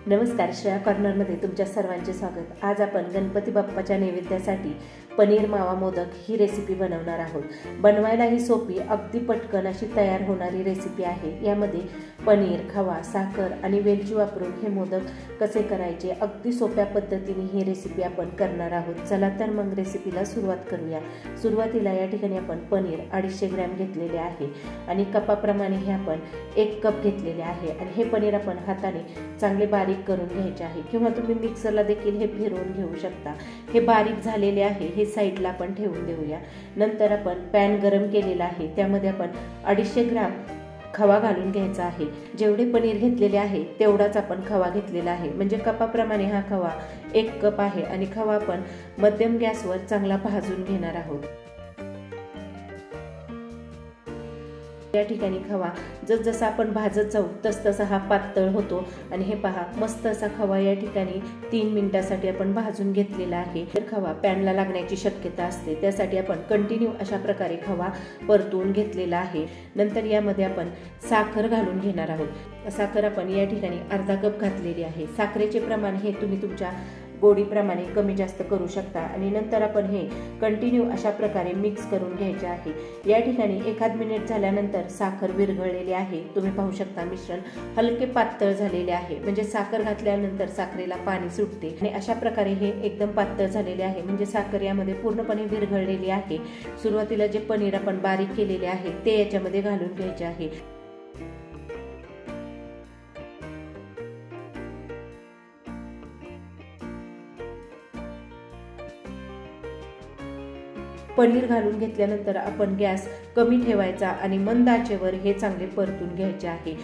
नमस्कार, श्रेया कॉर्नरमध्ये तुमच्या सर्वांचे स्वागत। आज आपण गणपती बाप्पाच्या नैवेद्यासाठी पनीर मावा मोदक ही रेसिपी बनवणार आहोत। बनवायला ही सोपी, अगदी पटकन अशी तयार होणारी रेसिपी आहे। यामध्ये पनीर, खवा, साखर आणि वेलची वापरून हे मोदक कसे करायचे अगदी सोप्या पद्धतीने ही रेसिपी आपण करणार आहोत। चला तर मग रेसिपीला सुरुवात करूया। सुरुवातीला या ठिकाणी आपण पनीर 250 ग्रॅम घेतलेले आहे आणि कपाप्रमाणे हे आपण 1 कप घेतलेले आहे आणि हे पनीर आपण हाताने चांगले बारीक करून घ्यायचे आहे किंवा तुम्ही मिक्सरला देखील हे फिरवून घेऊ शकता। हे बारीक झालेले आहे, हे साइडला आपण ठेवून देऊया। नंतर आपण पॅन गरम केलेला आहे, त्यामध्ये आपण 250 ग्रॅम खवा घालून घ्यायचा आहे। जेवढे पनीर घेतलेले आहे तेवढाच आपण खवा घेतलेला आहे, म्हणजे कपाप्रमाणे हा खवा 1 कप आहे आणि खवा आपण मध्यम गॅसवर चांगला भाजून घेणार आहोत। या ठिकाणी खवा जसजसा आपण भाजत जाऊ तसतसा हा पातळ होतो आणि हे पहा, मस्त असा खवा या ठिकाणी 3 मिनिटांसाठी आपण भाजून घेतलेला आहे। तर खवा पॅनला लागण्याची शक्यता असते, त्यासाठी आपण कंटिन्यू अशा प्रकारे खवा परतून घेतलेला आहे। नंतर यामध्ये आपण साखर घालून घेणार आहोत। साखर आपण या ठिकाणी अर्धा कप घातलेली आहे। साखरेचे प्रमाण हे तुम्ही तुमच्या गोडीप्रमाणे कमी जास्त करू शकता आणि नंतर आपण हे कंटिन्यू अशा प्रकारे मिक्स करून घ्यायचे आहे। या ठिकाणी 1 मिनिट झाल्यानंतर साखर विरघळलेली आहे। तुम्ही पाहू शकता मिश्रण हलके पातळ झालेले आहे, म्हणजे साखर घातल्यानंतर साखरेला पाणी सुटते आणि अशा प्रकारे हे एकदम पातळ झालेले आहे, म्हणजे साखर यामध्ये पूर्णपणे विरघळलेली आहे। सुरुवातीला जे पनीर आपण बारीक केलेले आहे ते याच्यामध्ये घालून घ्यायचे आहे। पनीर घालून घेतल्यानंतर आपण गॅस कमी ठेवायचा आणि मंद आचेवर हे चांगले परतून घ्यायचे आहे।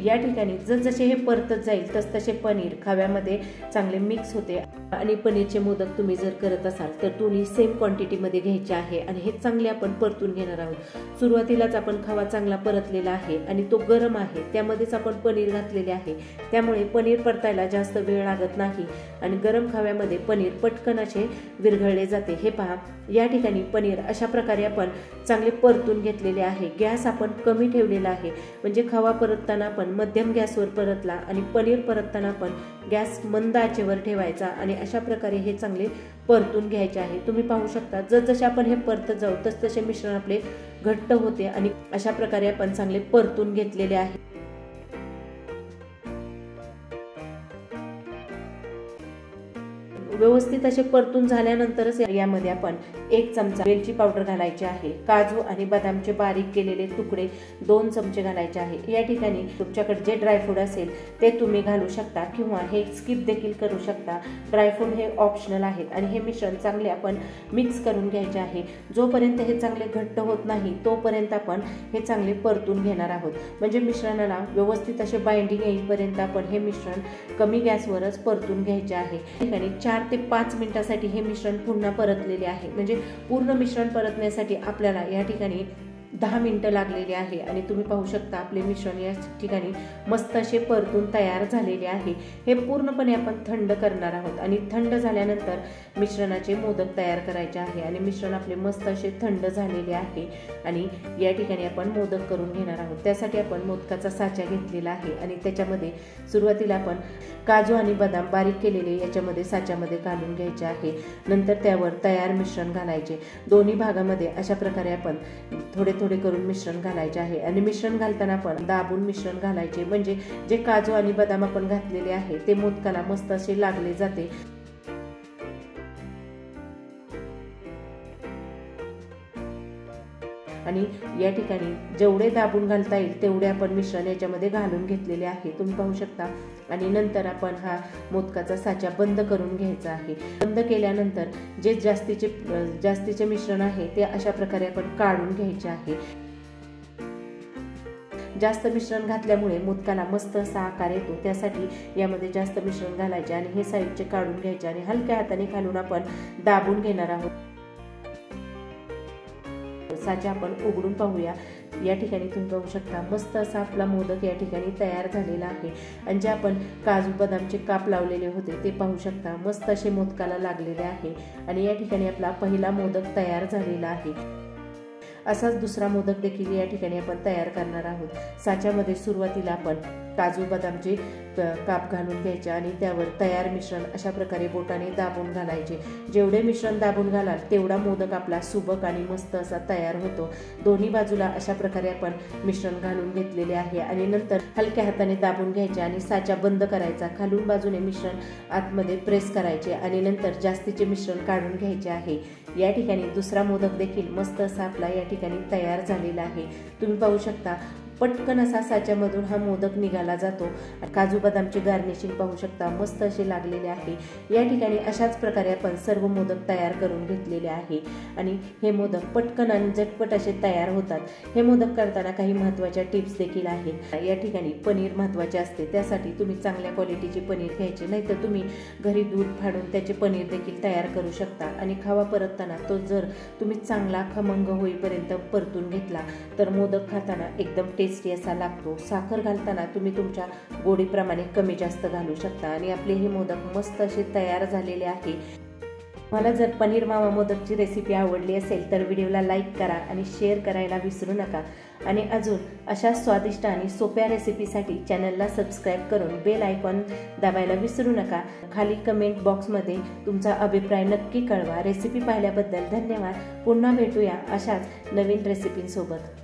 या ठिकाणी जसजसे हे परतत जाईल तसतसे पनीर खव्यामध्ये चांगले मिक्स होते आणि पनीरचे मोदक तुम्ही जर करत असाल तर तुम्ही सेम क्वांटिटीमध्ये घ्यायचे आहे आणि हे चांगले आपण परतून घेणार आहोत। सुरुवातीलाच आपण खवा चांगला परतलेला आहे आणि तो गरम आहे, त्यामध्येच आपण पनीर घातलेले आहे, त्यामुळे पनीर परतायला जास्त वेळ लागत नाही आणि गरम खव्यामध्ये पनीर पटकन असे विरघळले जाते। हे पहा, या ठिकाणी पनीर अशा प्रकारे आपण चांगले परतून घेतलेले आहे। गॅस आपण कमी ठेवलेला आहे, म्हणजे खवा परतताना आपण मध्यम गॅसवर परतला आणि पनीर परतताना आपण गॅस मंद आचेवर ठेवायचा आणि अशा प्रकारे हे चांगले परतून घ्यायचे आहे। तुम्ही पाहू शकता जसजसे आपण हे परतत जाऊ तसतसे मिश्रण आपले घट्ट होते आणि अशा प्रकारे आपण चांगले परतून घेतलेले आहे। व्यवस्थित असे परतून झाल्यानंतरच यामध्ये आपण 1 चमचा वेलची पावडर घालायची आहे। काजू आणि बदामचे बारीक केलेले तुकडे 2 चमचे घालायचे आहे। या ठिकाणी तुमच्याकडे जे ड्रायफ्रूट असेल ते तुम्ही घालू शकता किंवा हे स्किप देखील करू शकता। ड्रायफ्रूट हे ऑप्शनल आहेत आणि हे मिश्रण चांगले आपण मिक्स करून घ्यायचे आहे। जोपर्यंत हे चांगले घट्ट होत नाही तोपर्यंत आपण हे चांगले परतून घेणार आहोत, म्हणजे मिश्रणाला व्यवस्थित असे बाइंडिंग येईपर्यंत आपण हे मिश्रण कमी गॅसवरच परतून घ्यायचे आहे। ठिकाणी 4 ते 5 मिनिटांसाठी हे मिश्रण पुन्हा परतलेले आहे, म्हणजे पूर्ण मिश्रण परतण्यासाठी आपल्याला या ठिकाणी 10 मिनिटं लागलेली आहे आणि तुम्ही पाहू शकता आपले मिश्रण या ठिकाणी मस्त असे परतून तयार झालेले आहे। हे पूर्णपणे आपण थंड करणार आहोत आणि थंड झाल्यानंतर मिश्रणाचे मोदक तयार करायचे आहे आणि मिश्रण आपले मस्त असे थंड झालेले आहे आणि या ठिकाणी आपण मोदक करून घेणार आहोत। त्यासाठी आपण मोदकाचा साचा घेतलेला आहे आणि त्याच्यामध्ये सुरुवातीला आपण काजू आणि बदाम बारीक केलेले याच्यामध्ये साच्यामध्ये घालून घ्यायचे आहे। नंतर त्यावर तयार मिश्रण घालायचे। दोन्ही भागामध्ये अशा प्रकारे आपण थोडे थोडे करून मिश्रण घालायचे आहे आणि मिश्रण घालताना आपण दाबून मिश्रण घालायचे, म्हणजे जे काजू आणि बदाम आपण घातलेले आहे ते मोदकाला मस्त असे लागले जाते। आणि या ठिकाणी जेवढे दाबून घालता येईल तेवढे आपण मिश्रण याच्यामध्ये घालून घेतलेले आहे, तुम्ही पाहू शकता। आणि नंतर आपण हा मोदकाचा साचा बंद करून घ्यायचा आहे। बंद केल्यानंतर जे जास्तीचे मिश्रण आहे ते अशा प्रकारे आपण काढून घ्यायचे आहे। जास्त मिश्रण घातल्यामुळे मोदकाला मस्त असा आकार येतो, त्यासाठी यामध्ये जास्त मिश्रण घालायचे आणि हे साईडचे काढून घ्यायचे आणि हलक्या हाताने खालून आपण दाबून घेणार आहोत। साचा आपण उघडून पाहूया। या ठिकाणी तुम्ही पाहू शकता मस्त असा आपला मोदक या ठिकाणी तयार झालेला आहे आणि जे आपण काजू बदामचे काप लावलेले होते ते पाहू शकता मस्त असे मोदकाला लागलेले आहे आणि या ठिकाणी आपला पहिला मोदक तयार झालेला आहे। असाच दुसरा मोदक देखील या ठिकाणी आपण तयार करणार आहोत। साच्यामध्ये सुरुवातीला आपण काजू बदामचे काप घालून घ्यायचे आणि त्यावर तयार मिश्रण अशा प्रकारे बोटाने दाबून घालायचे। जेवढे मिश्रण दाबून घालाल तेवढा मोदक आपला सुबक आणि मस्त असा तयार होतो। दोन्ही बाजूला अशा प्रकारे आपण मिश्रण घालून घेतलेले आहे आणि नंतर हलक्या हाताने दाबून घ्यायचे आणि साचा बंद करायचा। खालून बाजूने मिश्रण आतमध्ये प्रेस करायचे आणि नंतर जास्तीचे मिश्रण काढून घ्यायचे आहे। या ठिकाणी दुसरा मोदक देखील मस्त असा आपला या ठिकाणी तयार झालेला आहे। तुम्ही पाहू शकता पटकन असा साच्यामधून हा मोदक निघाला जातो। काजू बदामचे गार्निशिंग पाहू शकता मस्त असे लागलेले आहे। या ठिकाणी अशाच प्रकारे आपण सर्व मोदक तयार करून घेतलेले आहे आणि हे मोदक पटकन आणि झटपट असे तयार होतात। हे मोदक करताना काही महत्त्वाच्या टिप्स देखील आहेत। या ठिकाणी पनीर महत्त्वाचे असते, त्यासाठी तुम्ही चांगल्या क्वालिटीचे पनीर घ्यायचे, नाहीतर तुम्ही घरी दूध फाडून त्याचे पनीर देखील तयार करू शकता। आणि खवा परतताना तो जर तुम्ही चांगला खमंग होईपर्यंत परतून घेतला तर मोदक खाताना एकदम टेस्टी असा लागतो। साखर घालताना तुम्ही तुमच्या गोडीप्रमाणे कमी जास्त घालू शकता आणि आपले हे मोदक मस्त असे तयार झालेले आहे। मला जर पनीर मावा मोदकची रेसिपी आवडली असेल तर व्हिडिओला लाईक करा आणि शेअर करायला विसरू नका आणि अजून अशा स्वादिष्ट आणि सोप्या रेसिपीसाठी चॅनलला सबस्क्राईब करून बेल आयकॉन दाबायला विसरू नका। खाली कमेंट बॉक्समध्ये तुमचा अभिप्राय नक्की कळवा। रेसिपी पाहिल्याबद्दल धन्यवाद। पुन्हा भेटूया अशाच नवीन रेसिपींसोबत।